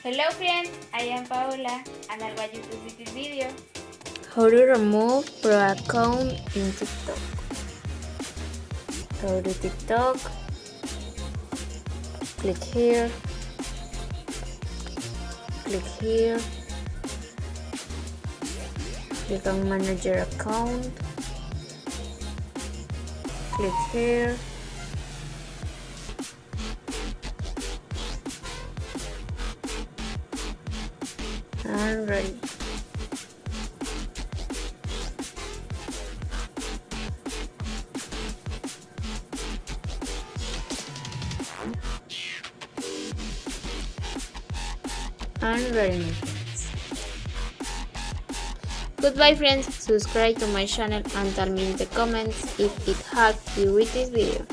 Hello friends, I am Paola and I'm going to see this video. How to remove pro account in TikTok. Go to TikTok, click here, click on manage your account, click here, and ready. And ready, my friends. Goodbye friends, subscribe to my channel and tell me in the comments if it helped you with this video.